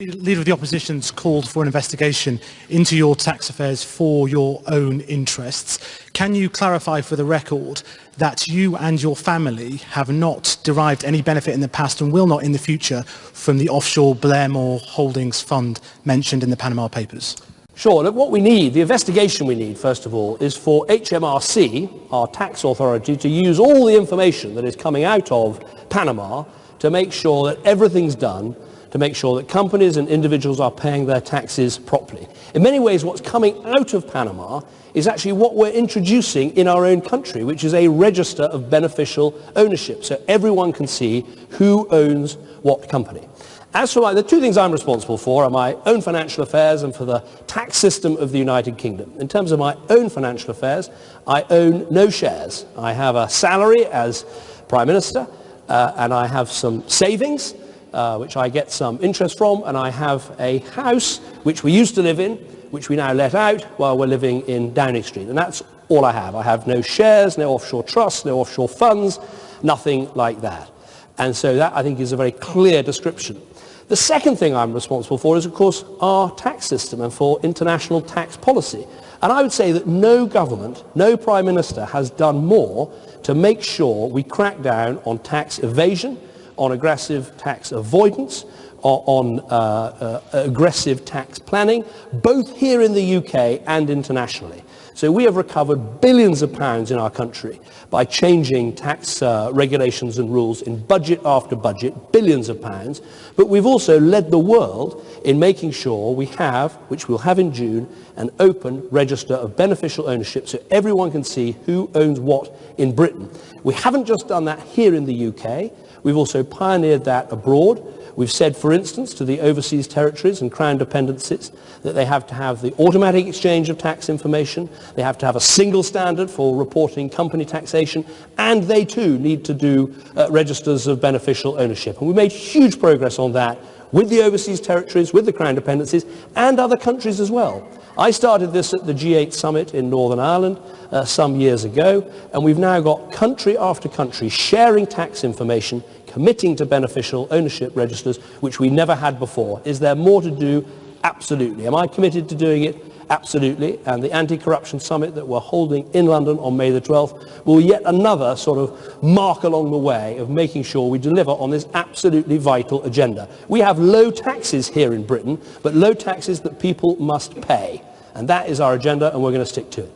The Leader of the Opposition's called for an investigation into your tax affairs for your own interests. Can you clarify for the record that you and your family have not derived any benefit in the past and will not in the future from the offshore Blairmore Holdings Fund mentioned in the Panama Papers? Sure. Look, what we need, the investigation we need, first of all, is for HMRC, our tax authority, to use all the information that is coming out of Panama to make sure that everything's done to make sure that companies and individuals are paying their taxes properly. In many ways, what's coming out of Panama is actually what we're introducing in our own country, which is a register of beneficial ownership, so everyone can see who owns what company. As for the two things I'm responsible for are my own financial affairs and for the tax system of the United Kingdom. In terms of my own financial affairs, I own no shares. I have a salary as Prime Minister, and I have some savings, which I get some interest from, and I have a house which we used to live in, which we now let out while we're living in Downing Street. And that's all I have. I have no shares, no offshore trusts, no offshore funds, nothing like that. And so that, I think, is a very clear description. The second thing I'm responsible for is, of course, our tax system and for international tax policy. And I would say that no government, no Prime Minister has done more to make sure we crack down on tax evasion, on aggressive tax avoidance, on aggressive tax planning, both here in the UK and internationally. So we have recovered billions of pounds in our country by changing tax regulations and rules in budget after budget, billions of pounds. But we've also led the world in making sure we have, which we'll have in June, an open register of beneficial ownership so everyone can see who owns what in Britain. We haven't just done that here in the UK. We've also pioneered that abroad. We've said, for instance, to the overseas territories and crown dependencies that they have to have the automatic exchange of tax information, they have to have a single standard for reporting company taxation, and they too need to do registers of beneficial ownership. And we made huge progress on that with the overseas territories, with the crown dependencies, and other countries as well. I started this at the G8 summit in Northern Ireland some years ago, and we've now got country after country sharing tax information, committing to beneficial ownership registers, which we never had before. Is there more to do? Absolutely. Am I committed to doing it? Absolutely. And the anti-corruption summit that we're holding in London on May the 12th will yet another sort of mark along the way of making sure we deliver on this absolutely vital agenda. We have low taxes here in Britain, but low taxes that people must pay. And that is our agenda, and we're going to stick to it.